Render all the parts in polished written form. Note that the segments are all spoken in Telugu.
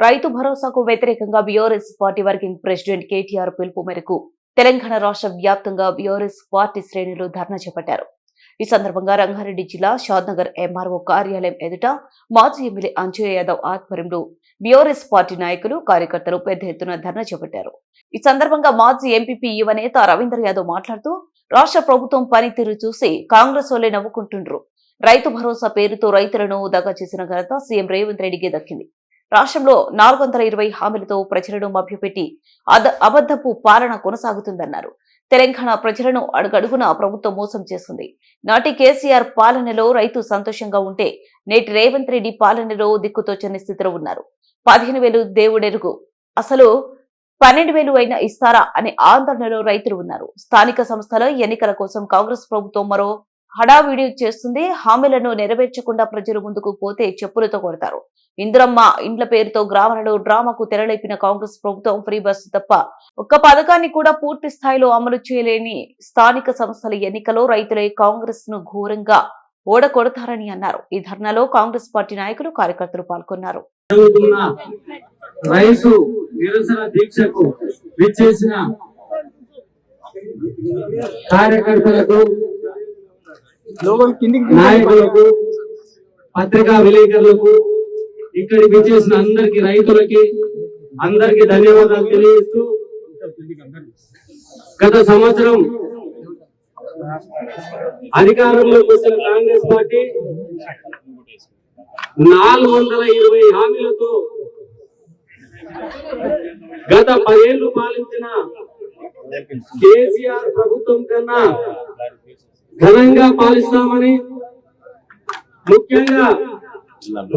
రైతు భరోసాకు వ్యతిరేకంగా BRS party working president KTR పిలుపు మేరకు తెలంగాణ రాష్ట్ర వ్యాప్తంగా బీఆర్ఎస్ పార్టీ శ్రేణులు ధర్నా చేపట్టారు. ఈ సందర్భంగా రంగారెడ్డి జిల్లా షాద్నగర్ ఎంఆర్ఓ కార్యాలయం ఎదుట మాజీ ఎమ్మెల్యే అంజయ్య యాదవ్ ఆధ్వర్యంలో బీఆర్ఎస్ పార్టీ నాయకులు కార్యకర్తలు పెద్ద ఎత్తున ధర్నా చేపట్టారు. ఈ సందర్భంగా మాజీ ఎంపీపీ యువ నేత రవీందర్ యాదవ్ మాట్లాడుతూ రాష్ట్ర ప్రభుత్వం పనితీరు చూసి కాంగ్రెస్ వాళ్ళే నవ్వుకుంటుండ్రు. రైతు భరోసా పేరుతో రైతులను దగా చేసిన ఘనత సీఎం రేవంత్ రెడ్డికి దక్కింది. రాష్ట్రంలో 420 హామీలతో ప్రజలను మభ్యపెట్టి అబద్ధపు పాలన కొనసాగుతుందన్నారు. తెలంగాణ ప్రజలను అడుగడుగునా ప్రభుత్వం మోసం చేస్తుంది. నాటి కేసీఆర్ పాలనలో రైతు సంతోషంగా ఉంటే నేటి రేవంత్ రెడ్డి పాలనలో దిక్కుతోచని స్థితిలో ఉన్నారు. 15,000 దేవుడెరుగు, అసలు 12,000 అయినా ఇస్తారా అనే ఆందోళనలో రైతులు ఉన్నారు. స్థానిక సంస్థల ఎన్నికల కోసం కాంగ్రెస్ ప్రభుత్వం మరో హడావిడి చేస్తుంది. హామీలను నెరవేర్చకుండా ప్రజలు ముందుకు పోతే చెప్పులతో కొడతారు. ఇందిరమ్మ ఇండ్ల పేరుతో గ్రామాలలో డ్రామాకు తెరలేపిన కాంగ్రెస్ ప్రభుత్వం ఫ్రీ బస్సు తప్ప ఒక్క పథకాన్ని కూడా పూర్తి స్థాయిలో అమలు చేయలేని స్థానిక సంస్థల ఎన్నికలో రైతులే కాంగ్రెస్ ను ఘోరంగా ఓడకొడతారని అన్నారు. ఈ ధర్నాలో కాంగ్రెస్ పార్టీ నాయకులు కార్యకర్తలు పాల్గొన్నారు. నాయకులకు, పత్రికా విలేకరులకు, ఇక్కడికి విచ్చేసిన అందరికి, రైతులకి అందరికి ధన్యవాదాలు తెలియజేస్తూ, గత సంవత్సరం అధికారంలోకి వచ్చిన కాంగ్రెస్ పార్టీ 420 హామీలతో గత 10 ఏళ్లు పాలించిన కేసీఆర్ ప్రభుత్వం కన్నా ఘనంగా పాలిస్తామని, ముఖ్యంగా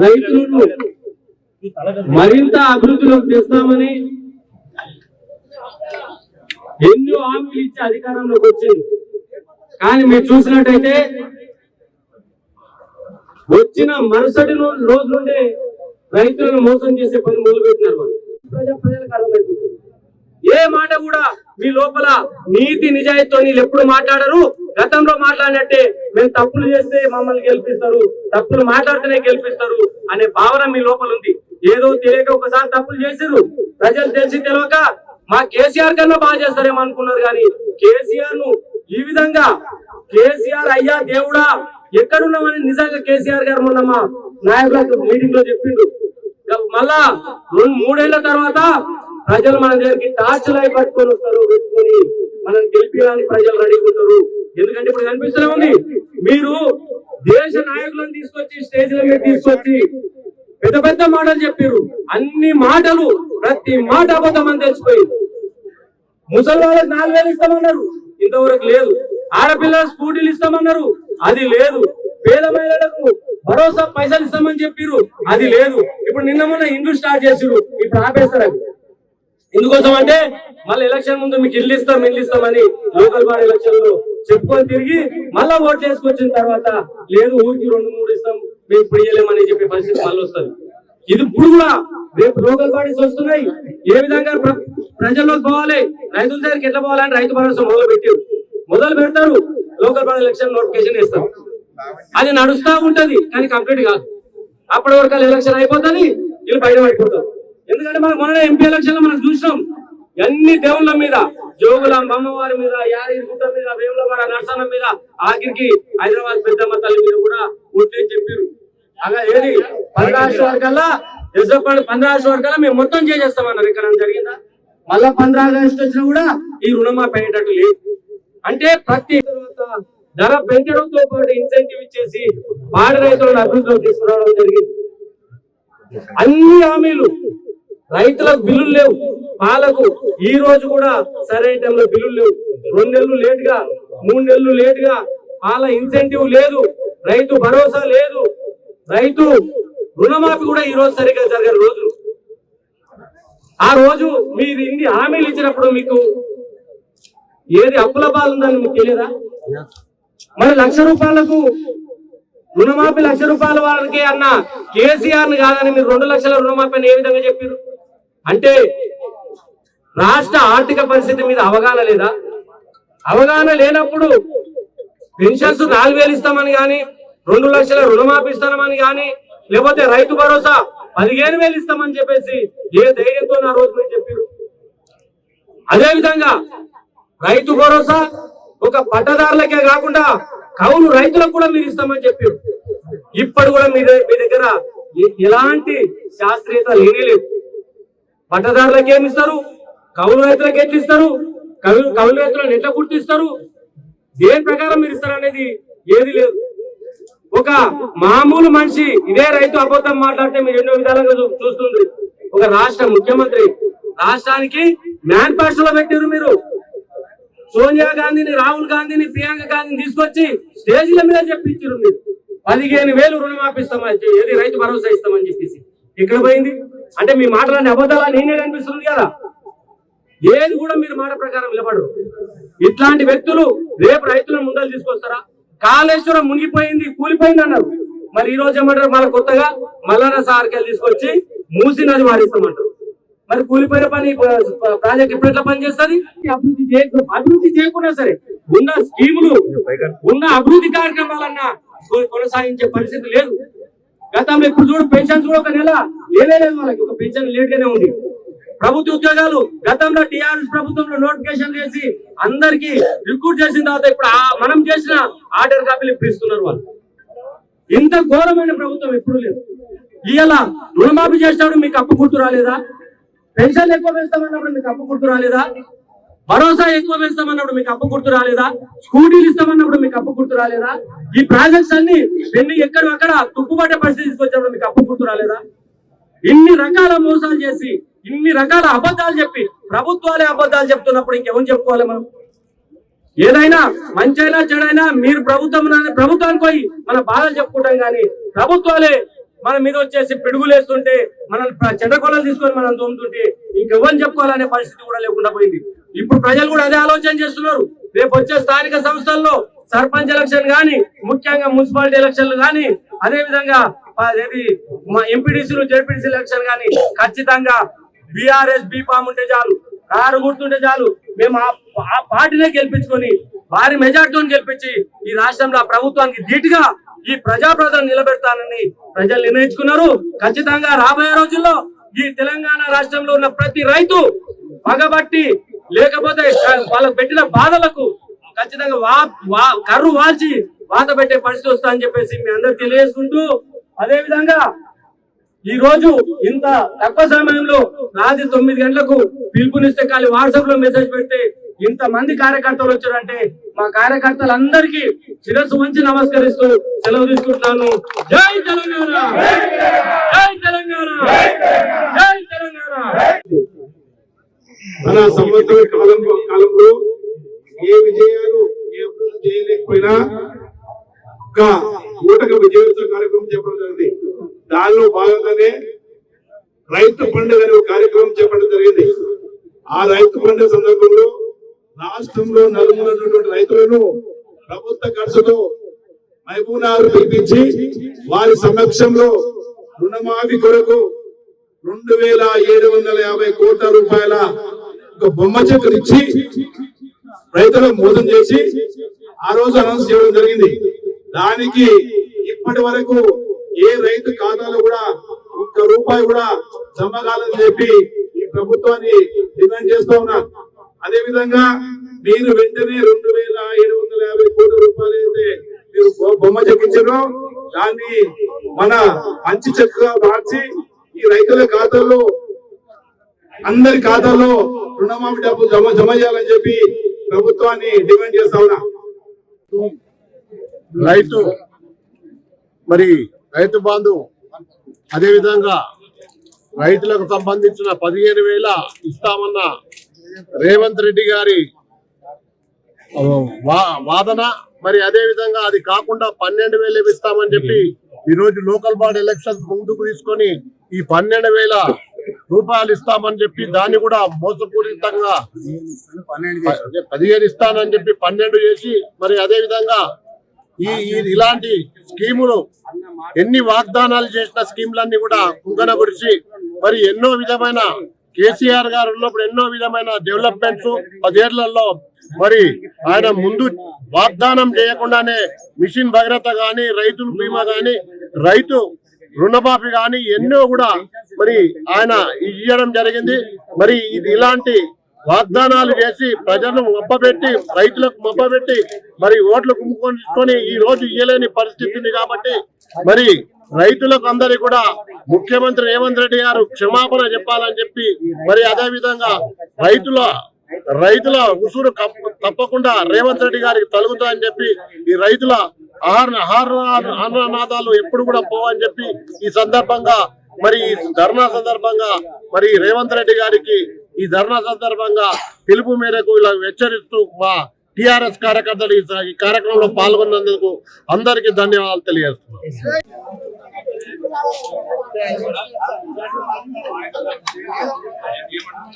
రైతులను మరింత అభివృద్ధిలోకి తెస్తామని ఎన్నో హామీలు ఇచ్చి అధికారంలోకి వచ్చింది. కానీ మీరు చూసినట్టయితే వచ్చిన మరుసటి రోజు నుండే రైతులను మోసం చేసే పని మొదలుపెట్టినారు. ప్రజలకు అర్థమవుతుంది. ఏ మాట కూడా మీ లోపల నీతి నిజాయితీతో ఎప్పుడు మాట్లాడరు. గతంలో మాట్లాడినట్టే మేము తప్పులు చేస్తే మమ్మల్ని గెలిపిస్తారు, తప్పులు మాట్లాడితేనే గెలిపిస్తారు అనే భావన మీ లోపల ఉంది. ఏదో తెలియక ఒకసారి తప్పులు చేశారు, ప్రజలు తెలిసి తెలియక మా కేసీఆర్ కన్నా బాగా చేస్తారేమో అనుకున్నారు. కానీ కేసీఆర్ ను ఈ విధంగా కేసీఆర్ అయ్యా దేవుడా ఎక్కడున్నామని నిజంగా కేసీఆర్ గారు మొన్న మా నాయకులకు మీటింగ్ లో చెప్పిండు. మళ్ళా 2-3 ఏళ్ల తర్వాత ప్రజలు మన దగ్గరికి టార్చ్ లైట్ పట్టుకొని వస్తారు, పెట్టుకొని మనం గెలిపించడానికి ప్రజలు రెడీగా ఉంటారు. ఎందుకంటే ఇప్పుడు కనిపిస్తూనే ఉంది, మీరు దేశ నాయకులను తీసుకొచ్చి స్టేజ్ల మీద తీసుకొచ్చి పెద్ద పెద్ద మాటలు చెప్పారు. అన్ని మాటలు, ప్రతి మాట అబద్ధమని తెలిసిపోయింది. ముసలి వాళ్ళకి 4,000 ఇస్తామన్నారు, ఇంతవరకు లేదు. ఆడపిల్లలకు స్కూటీలు ఇస్తామన్నారు, అది లేదు. పేద మహిళలకు భరోసా పైసలు ఇస్తామని చెప్పారు, అది లేదు. ఇప్పుడు నిన్న మొన్న ఇండ్లు స్టార్ట్ చేసారు, ఇప్పుడు ఆపేస్తారు. అది ఎందుకోసం అంటే మళ్ళీ ఎలక్షన్ ముందు మీకు ఇల్లు ఇస్తామని లోకల్ బాడీ ఎలక్షన్ లో చెప్పుకొని తిరిగి మళ్ళా ఓట్లు చేసుకొచ్చిన తర్వాత లేదు, ఊరికి 2-3 ఇస్తాం, మేము ఇప్పుడు ఇయ్యలేమని చెప్పే పరిస్థితి మళ్ళీ వస్తుంది. ఇది ఇప్పుడు కూడా రేపు లోకల్ బాడీస్ వస్తున్నాయి. ఏ విధంగా ప్రజల్లోకి పోవాలి, రైతుల దగ్గరికి ఎట్లా పోవాలని రైతు భరోసా మొదలు పెడతారు. లోకల్ బాడీ ఎలక్షన్ నోటిఫికేషన్ ఇస్తారు, అది నడుస్తా ఉంటది. కానీ కంప్లీట్ కాదు. అప్పటి వరకు ఎలక్షన్ అయిపోతుంది, వీళ్ళు బయట పడిపోతారు. ఎందుకంటే మనం మొన్న ఎంపీ ఎలక్షన్ లో మనం చూసినాం, అన్ని దేవుళ్ళ మీద, జోగుల అమ్మవారి మీద, యాదగిరిగుట్ట మీద, వేములవాడ నరసన్న మీద, ఆఖరికి హైదరాబాద్ పెద్దమ్మ తల్లి మీద కూడా ఓట్లే చెప్పారు. అలా ఏది 15 వర్గాల్లో 15 వర్గాల్లో మేము మొత్తం చేసేస్తామన్నారు. ఇక్కడ జరిగిందా? మళ్ళా 15 ఆగస్టు వచ్చినా కూడా ఈ రుణమాఫీ అయ్యేటట్టు లేదు. అంటే ప్రతి ధర పెంచడంతో పాటు ఇన్సెంటివ్ ఇచ్చేసి పాడి రైతులను అభివృద్ధిలో తీసుకురావడం జరిగింది. అన్ని హామీలు, రైతులకు బిల్లులు లేవు. పాలకు ఈ రోజు కూడా సరైన టైంలో బిల్లులు లేవు. 2 నెలలు లేట్ గా, 3 నెలలు లేట్ గా పాల ఇన్సెంటివ్ లేదు, రైతు భరోసా లేదు, రైతు రుణమాఫీ కూడా ఈ రోజు సరిగ్గా జరగని రోజులు. ఆ రోజు మీరు ఇన్ని హామీలు ఇచ్చినప్పుడు మీకు ఏది అప్పుల పాలుందని మీకు తెలియదా? మరి 1,00,000 రూపాయలకు రుణమాఫీ 1,00,000 రూపాయల వాళ్ళకి అన్న కేసీఆర్ ని కాదని మీరు 2 లక్షల రుణమాఫీ అని ఏ విధంగా చెప్పారు? అంటే రాష్ట్ర ఆర్థిక పరిస్థితి మీద అవగాహన లేదా? అవగాహన లేనప్పుడు పెన్షన్స్ 4,000 ఇస్తామని కానీ, 2 లక్షల రుణమాఫీ ఇస్తామని కానీ, లేకపోతే రైతు భరోసా 15,000 ఇస్తామని చెప్పేసి ఏ ధైర్యంతో ఆ రోజు మీరు చెప్పారు? అదే విధంగా రైతు భరోసా ఒక పట్టదారులకే కాకుండా కౌలు రైతులకు కూడా మీరు ఇస్తామని చెప్పారు. ఇప్పుడు కూడా మీ దగ్గర ఎలాంటి శాస్త్రీయత లేనేలేదు. పట్టదారులకు ఏమి ఇస్తారు, కౌలు రైతులకు ఎట్లా ఇస్తారు, కౌలు రైతులను ఎట్లా గుర్తిస్తారు, దేని ప్రకారం మీరు ఇస్తారు అనేది ఏది లేదు. ఒక మామూలు మనిషి ఇదే రైతు అబద్ధం మాట్లాడితే మీరు ఎన్నో విధాలుగా చూస్తుంది. ఒక రాష్ట్ర ముఖ్యమంత్రి రాష్ట్రానికి మేనిఫెస్టోలో పెట్టారు. మీరు సోనియా గాంధీని, రాహుల్ గాంధీని, ప్రియాంక గాంధీని తీసుకొచ్చి స్టేజీల మీద చెప్పించారు. మీరు 15,000 రుణమాఫీ ఇస్తామని, ఏది రైతు భరోసా ఇస్తామని చెప్పేసి ఎక్కడ పోయింది? అంటే మీ మాటలన్నీ అబద్ధాలా నేనే కనిపిస్తుంది కదా. ఏది కూడా మీరు మాట ప్రకారం నిలబడరు. ఇట్లాంటి వ్యక్తులు రేపు రైతులను ముందలు తీసుకొస్తారా? కాళేశ్వరం మునిగిపోయింది, కూలిపోయింది అన్నారు. మరి ఈ రోజు ఏమంటారు? మళ్ళీ కొత్తగా మల్లన్న సార్కెళ్ళి తీసుకొచ్చి మూసి నది మారిస్తామంటారు. మరి కూలిపోయిన పని ప్రాజెక్ట్ ఇప్పుడు ఎట్లా పనిచేస్తుంది? అభివృద్ధి చేయకున్నా సరే ఉన్న స్కీములు, ఉన్న అభివృద్ధి కార్యక్రమాలన్నా కొనసాగించే పరిస్థితి లేదు. గతంలో ఇప్పుడు చూడు పెన్షన్స్ కూడా ఒక నెల లేదు, వాళ్ళకి ఒక పెన్షన్ లేట్ గానే ఉంది. ప్రభుత్వ ఉద్యోగాలు గతంలో టిఆర్ఎస్ ప్రభుత్వంలో నోటిఫికేషన్ చేసి అందరికి రిక్రూట్ చేసిన తర్వాత ఇప్పుడు మనం చేసిన ఆర్డర్ కాపీలు ఇప్పుడు ఇస్తున్నారు వాళ్ళు. ఇంత ఘోరమైన ప్రభుత్వం ఎప్పుడు లేదు. ఇలా రుణమాఫీ చేసినప్పుడు మీకు అప్పు గుర్తు రాలేదా? పెన్షన్లు ఎక్కువ వేస్తామన్నప్పుడు మీకు అప్పు గుర్తు రాలేదా? భరోసా ఎక్కువ వేస్తామన్నప్పుడు మీకు అప్పు గుర్తు రాలేదా? స్కూటీలు ఇస్తామన్నప్పుడు మీకు అప్పు గుర్తు రాలేదా? ఈ ప్రాజెక్ట్స్ అన్ని ఎక్కడక్కడ తుప్పుపట్టే పరిస్థితి తీసుకొచ్చినప్పుడు మీకు అప్పు గుర్తు రాలేదా? ఇన్ని రకాల మోసాలు చేసి, ఇన్ని రకాల అబద్ధాలు చెప్పి ప్రభుత్వాలే అబద్ధాలు చెప్తున్నప్పుడు ఇంకెవరు చెప్పుకోవాలి మనం? ఏదైనా మంచైనా చెడైనా మీరు ప్రభుత్వానికి పోయి మన బాధలు చెప్పుకుంటాం కానీ ప్రభుత్వాలే మన మీద వచ్చేసి పిడుగులేస్తుంటే, మనం చెడ్డకొలలు తీసుకొని మనం తోముతుంటే ఇంకెవరు చెప్పుకోవాలనే పరిస్థితి కూడా లేకుండా పోయింది. ఇప్పుడు ప్రజలు కూడా అదే ఆలోచన చేస్తున్నారు. రేపు వచ్చే స్థానిక సంస్థల్లో సర్పంచ్ ఎలక్షన్ గాని, ముఖ్యంగా మున్సిపాలిటీ ఎలక్షన్లు గాని, అదే విధంగా ఎంపీడీసీలు, జెడ్పీడీసీ ఎలక్షన్ గాని ఖచ్చితంగా బీఆర్ఎస్ బీఫామ్ ఉంటే చాలు, కారు గుర్తుంటే చాలు, మేము ఆ పార్టీనే గెలిపించుకొని భారీ మెజార్టీతో గెలిపించి ఈ రాష్ట్రంలో ప్రభుత్వానికి ధీటుగా ఈ ప్రజాప్రతినిధులను నిలబెడతానని ప్రజలు నిర్ణయించుకున్నారు. ఖచ్చితంగా రాబోయే రోజుల్లో ఈ తెలంగాణ రాష్ట్రంలో ఉన్న ప్రతి రైతు పగబట్టి, లేకపోతే వాళ్ళకు పెట్టిన బాధలకు ఖచ్చితంగా కర్రు వాల్చి వాత పెట్టే పరిస్థితి వస్తుందని చెప్పేసి మీ అందరికి తెలియజేసుకుంటూ, అదే విధంగా ఈ రోజు ఇంత తక్కువ సమయంలో రాత్రి 9 గంటలకు పిలుపునిస్తే ఖాళీ వాట్సాప్ లో మెసేజ్ పెడితే ఇంత మంది కార్యకర్తలు వచ్చారంటే మా కార్యకర్తలందరికీ శిరస్సు వంచి నమస్కరిస్తూ సెలవు తీసుకుంటున్నాను. జై తెలంగాణ, జై తెలంగాణ, జై తెలంగాణ. మన సంవత్సర కాలంలో ఏ విజయాలు ఏ అభివృద్ధి చేయలేకపోయినా ఒక ఊటక విజయోత్సవ కార్యక్రమం చేపట్టడం జరిగింది. దానిలో భాగంగానే రైతు పండుగ అనే ఒక కార్యక్రమం చేపట్టడం జరిగింది. ఆ రైతు పండుగ సందర్భంలో రాష్ట్రంలో నలుమూల ఉన్నటువంటి రైతులను ప్రభుత్వ ఖర్చుతో మహబూబ్నగర్ పిలిపించి వారి సమక్షంలో రుణమాఫీ కొరకు 2,750 కోట్ల రూపాయల ఒక బొమ్మ చెక్కులు ఇచ్చి రైతులకు మోసం చేసి ఆ రోజు అనౌన్స్ చేయడం జరిగింది. దానికి ఇప్పటి వరకు ఏ రైతు ఖాతాలో కూడా ₹1 కూడా జమ కాలని చెప్పి ఈ ప్రభుత్వాన్ని డిమాండ్ చేస్తూ ఉన్నారు. అదే విధంగా మీరు వెంటనే 2,750 కోట్ల రూపాయలు అయితే మీరు బొమ్మ చెక్కించారో దాన్ని మన మంచి చెక్కుగా మార్చి ఈ రైతుల ఖాతాల్లో, అందరి ఖాతాల్లో రుణమాఫీ డబ్బు జమ చేయాలని చెప్పి ప్రభుత్వాన్ని డిమాండ్ చేస్తా ఉన్నా. రైతు బంధు అదే విధంగా రైతులకు సంబంధించిన 15,000 ఇస్తామన్న రేవంత్ రెడ్డి గారి వాదన, మరి అదే విధంగా అది కాకుండా 12,000 ఇస్తామని చెప్పి ఈ రోజు లోకల్ బాడీ ఎలక్షన్స్ ముందుకు తీసుకొని ఈ 12,000 రూపాయలు ఇస్తామని చెప్పి దాన్ని కూడా మోసపూరితంగా 15 ఇస్తానని చెప్పి 12 చేసి, మరి అదే విధంగా ఇలాంటి స్కీములు ఎన్ని వాగ్దానాలు చేసిన స్కీములన్నీ కూడా కుంగనబడిచి, మరి ఎన్నో విధమైన కేసీఆర్ గారు ఉన్నప్పుడు ఎన్నో విధమైన డెవలప్మెంట్స్ 10 ఏళ్లలో మరి ఆయన ముందు వాగ్దానం చేయకుండానే మిషన్ భగీరథ గాని, రైతుల బీమా గాని, రైతు రుణమాఫీ కానీ ఎన్నో కూడా మరి ఆయన ఇవ్వడం జరిగింది. మరి ఇలాంటి వాగ్దానాలు చేసి ప్రజలను మబ్బపెట్టి రైతులకు మబ్బపెట్టి మరి ఓట్లు కుమ్ముకొని ఈ రోజు ఇయ్యలేని పరిస్థితి ఉంది. కాబట్టి మరి రైతులకు అందరికీ కూడా ముఖ్యమంత్రి రేవంత్ రెడ్డి గారు క్షమాపణ చెప్పాలని చెప్పి మరి అదే విధంగా రైతుల ఉసురు తప్పకుండా రేవంత్ రెడ్డి గారికి తలుగుతాయని చెప్పి ఈ రైతుల ఆహారనాదాలు ఎప్పుడు కూడా పోవని చెప్పి ఈ సందర్భంగా మరి ఈ ధర్నా సందర్భంగా మరి రేవంత్ రెడ్డి గారికి ఈ ధర్నా సందర్భంగా పిలుపు మేరకు ఇలా హెచ్చరిస్తూ మా టిఆర్ఎస్ కార్యకర్తలు ఈ కార్యక్రమంలో పాల్గొన్నందుకు అందరికీ ధన్యవాదాలు తెలియజేస్తున్నాం.